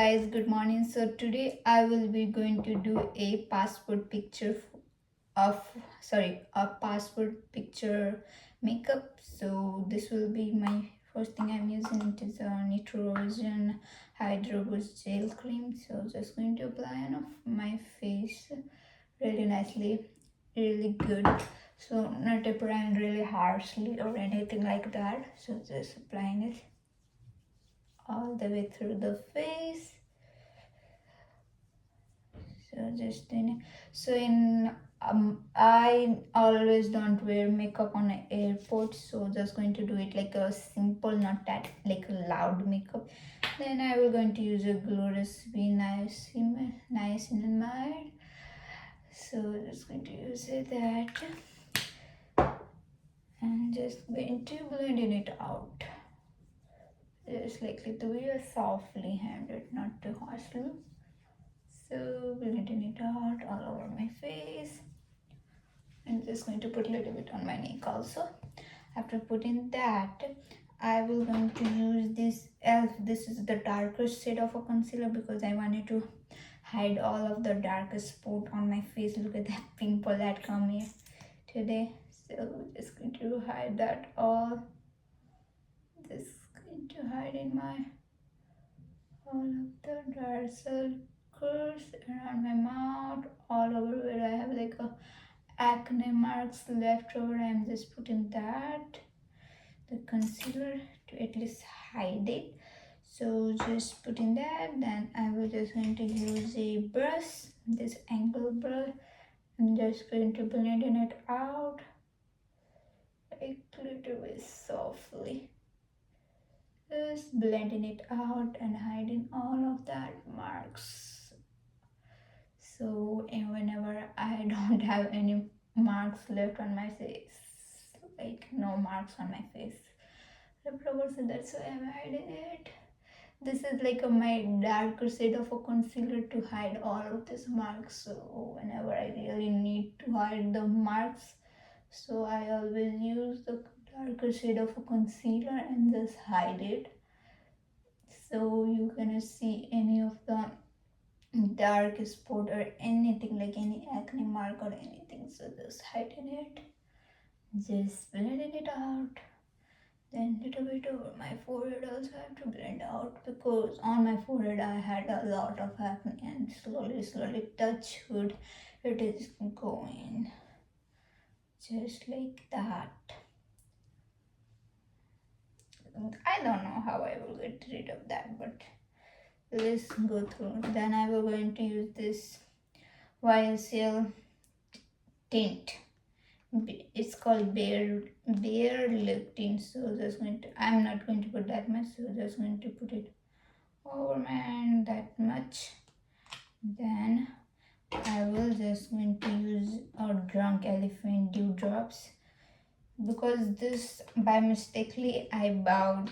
guys, good morning. So today I will be going to do a passport picture of a passport picture makeup. So this will be my first thing I'm using. It is a Nitrogen Hydro Boost Gel Cream. So just going to apply on my face really nicely, really good. So not applying really harshly or anything like that. So just applying it all the way through the face. So just in so in I always don't wear makeup on an airport, so just going to do it like a simple, not that like a loud makeup. Then I will going to use a glorious be niacinamide. So just going to use that and just going to blend in it out. Just likely to be a softly handed, not too harshly. So blending it out all over my face. I'm just going to put a little bit on my neck also. After putting that, I will going to use this elf. This is the darker shade of a concealer because I wanted to hide all of the darkest spot on my face. Look at that pimple that come here today. So just going to hide that all. Just going to hide in my all of the dark circles around my mouth, all over where I have like a acne marks left over. I'm just putting that the concealer to at least hide it. So just putting that, then I will just going to use a brush, this angle brush. I'm just going to blend it out like a little bit softly, just blending it out and hiding all of that marks. So and whenever I don't have any marks left on my face, like no marks on my face left over, so that's why I'm hiding it. This is like my darker shade of a concealer to hide all of these marks. So whenever I really need to hide the marks, so I always use the darker shade of a concealer and just hide it. So you cannot see any of the dark spot or anything like any acne mark or anything. So just hiding it, just blending it out. Then little bit over my forehead also I have to blend out because on my forehead I had a lot of acne and slowly touch wood it is going just like that. I don't know how I will get rid of that, but let's go through. Then I will going to use this YSL tint. It's called bare lip tint. So just going to, I'm not going to put that much, so just going to put it over my hand that much. Then I will just going to use a Drunk Elephant dewdrops because this by mistakenly I bought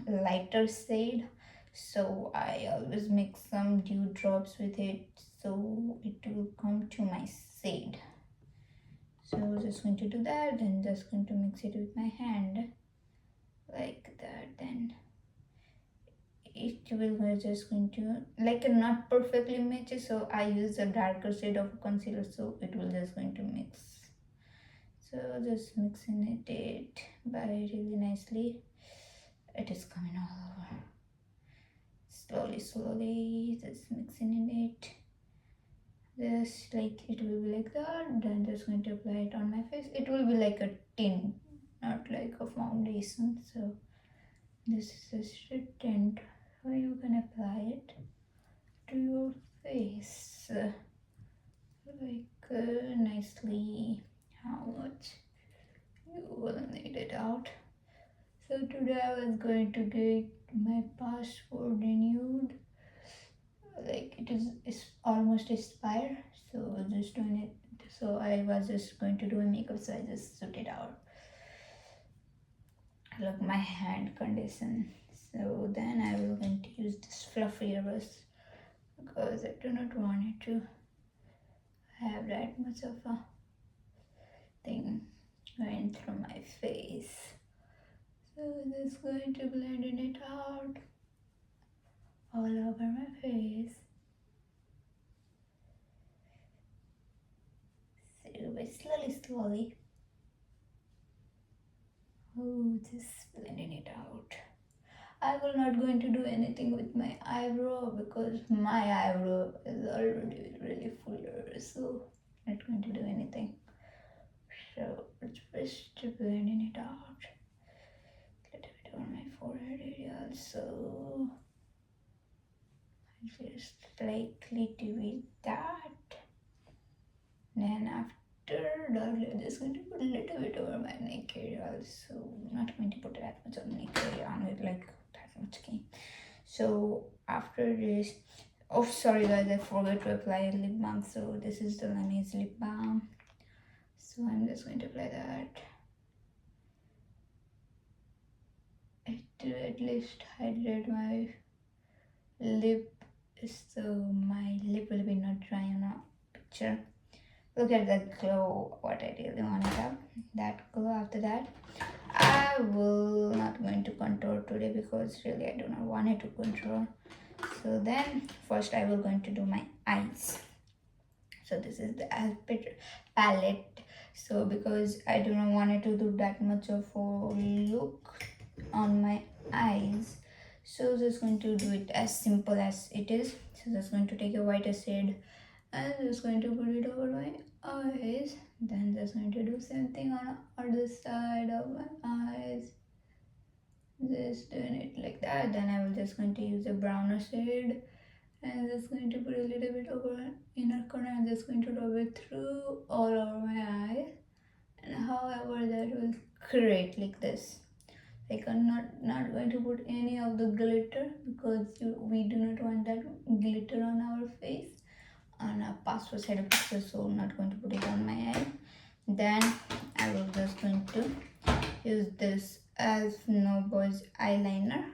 lighter shade, so I always mix some dewdrops with it so it will come to my shade. So just going to do that, then just going to mix it with my hand like that. Then it will just going to like not perfectly match, so I use a darker shade of concealer so it will just going to mix. So just mixing it by really nicely. It is coming all over. Slowly just mixing it. Just like it will be like that. Then just going to apply it on my face. It will be like a tint, not like a foundation. So this is a tint. So you can apply it to your face like nicely. How much you will need it out. So today I was going to get my passport renewed. Like it is it's almost expired, so I was just doing it. So I was just going to do a makeup, so I just took it out. Look, my hand condition. So then I will going to use this fluffy brush because I do not want it to have that much of a thing going through my face. So just going to blend it out all over my face. slowly. Oh, just blending it out. I will not going to do anything with my eyebrow because my eyebrow is already really fuller, so not going to do anything. So it's just blending it out. A little bit on my forehead area also. Just likely to be that. Then after that, I'm just going to put a little bit over my neck area also. Not going to put that much on neck area on it like that much again. So after this, oh sorry guys, I forgot to apply a lip balm. So this is the Laneige lip balm. So I'm just going to apply that. To at least hydrate my lip so my lip will be not dry on a picture. Look at the glow, what I really want to have, that glow. After that, I will not going to contour today because really I do not want it to contour. So then first I will going to do my eyes. So this is the palette. So because I do not want it to do that much of a look on my eyes, so just going to do it as simple as it is. So just going to take a white shade and just going to put it over my eyes. Then just going to do same thing on other side of my eyes. Just doing it like that. Then I will just going to use a browner shade and just going to put a little bit over inner corner. I'm just going to rub it through all over my eyes. And however that will create like this. Like I'm not going to put any of the glitter because we do not want that glitter on our face on a passport side of picture, so I'm not going to put it on my eye. Then I will just going to use this Elf No Boys eyeliner.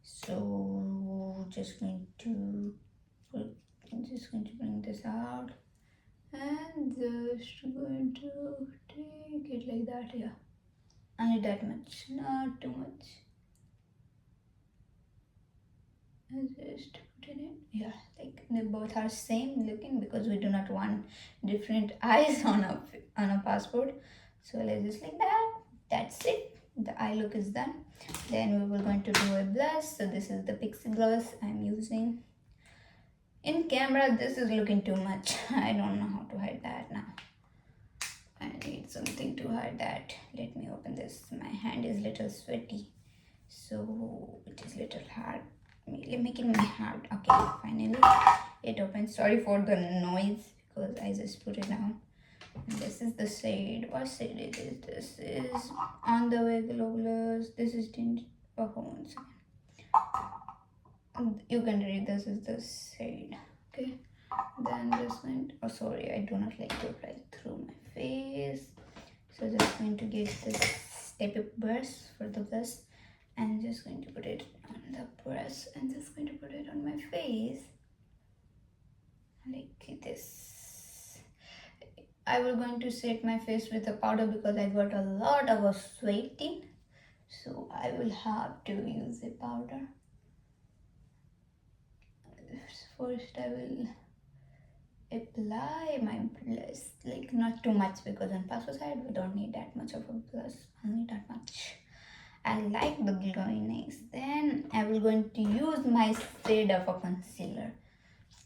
So just going to bring this out and just going to take it like that. Yeah, only that much, not too much. And just put it in. Yeah, like they both are same looking because we do not want different eyes on a passport. So let's just like that. That's it. The eye look is done. Then we will going to do a blush. So this is the Pixie blush I'm using. In camera, this is looking too much. I don't know how to hide that now. I need something to hide that. Let me open this. My hand is little sweaty, so it is little hard. Making my heart. Okay, finally it opens. Sorry for the noise because I just put it down. And this is the shade. What shade it is? This is On the Way Glow Blush. This is tinted. Oh, one second. You can read. This is the shade. Okay. Then just going. Oh, sorry. I do not like to apply through my face. So just going to get this type of brush for the blush. And just going to put it on the brush and just going to put it on my face like this. I will going to set my face with a powder because I got a lot of sweating, so I will have to use a powder. First I will apply my blush, like not too much because on passport side we don't need that much of a blush, only that much. I like the glowiness. Then I will going to use my shade of a concealer.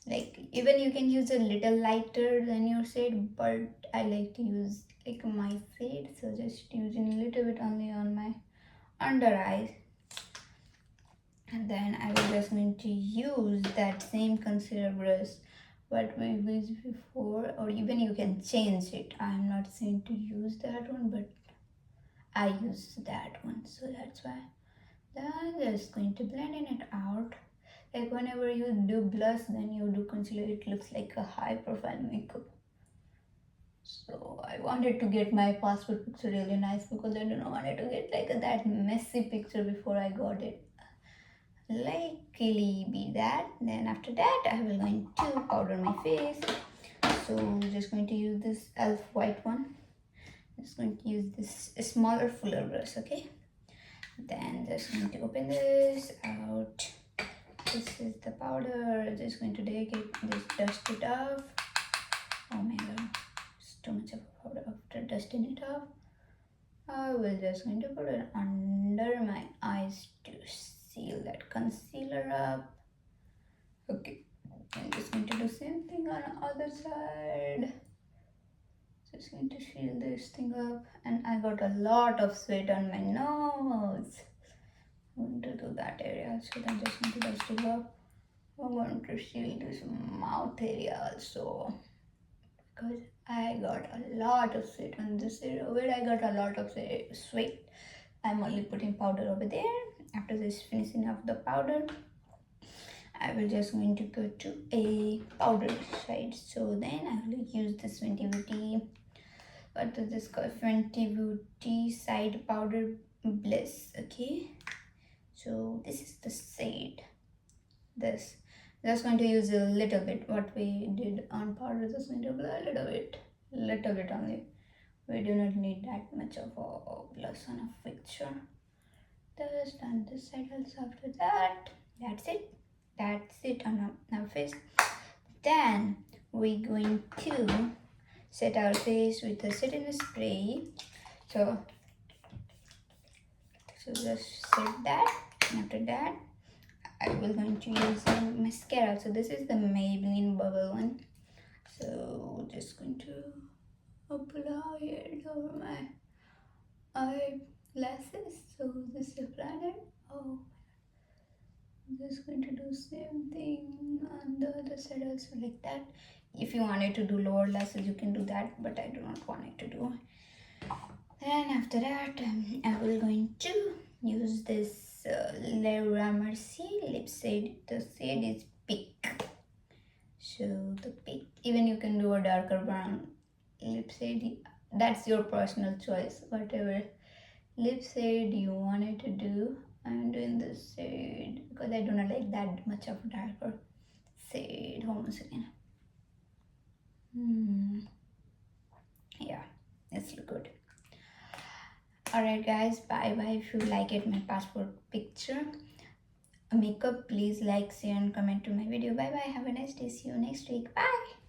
Like even you can use a little lighter than your shade, but I like to use like my shade, so just using a little bit only on my under eyes. And then I will just going to use that same concealer brush what we used before, or even you can change it. I'm not saying to use that one, but I use that one, so that's why. Then I'm just going to blend in it out. Like whenever you do blush, then you do concealer, it looks like a high profile makeup. So I wanted to get my passport picture really nice because I didn't want it to get like that messy picture before I got it. Likely be that. Then after that, I will going to powder my face. So just going to use this Elf white one. Just going to use this smaller fuller brush, okay? Then just going to open this out. This is the powder. Just going to take it, just dust it off. Oh my god, it's too much of a powder. After dusting it off. I will just going to put it under my eyes to seal that concealer up. Okay, I'm just going to do same thing on the other side. Just going to seal this thing up, and I got a lot of sweat on my nose. I'm going to do that area, so then just going to dust it up. I'm going to seal this mouth area also, because I got a lot of sweat on this area. Where I got a lot of sweat, I'm only putting powder over there. After this finishing off the powder, I will just going to go to a powder side. So then I will use this Fenty Beauty, what is this called, Fenty Beauty Side Powder Bliss. Okay, so this is the shade. This just going to use a little bit what we did on powder. Just going to apply a little bit only. We do not need that much of a blush on a picture. Just on this side also. After that, that's it on our face. Then we're going to set our face with a setting spray. So just set that. After that, I will going to use a mascara. So this is the Maybelline Bubble one. So just going to apply it over my eyelashes. So this is applied it. Oh, I'm just going to do same thing on the other side also, like that. If you wanted to do lower lashes, you can do that, but I do not want it to do. Then after that, I will going to use this Laura Mercier lip shade. The shade is pink. So the pink, even you can do a darker brown lip shade. That's your personal choice. Whatever lip shade you wanted to do. I'm doing this shade because I do not like that much of darker shade. Hold on a second. Yeah, it's good. Alright guys, bye bye. If you like it, my passport picture makeup, please like, share and comment to my video. Bye bye. Have a nice day. See you next week. Bye.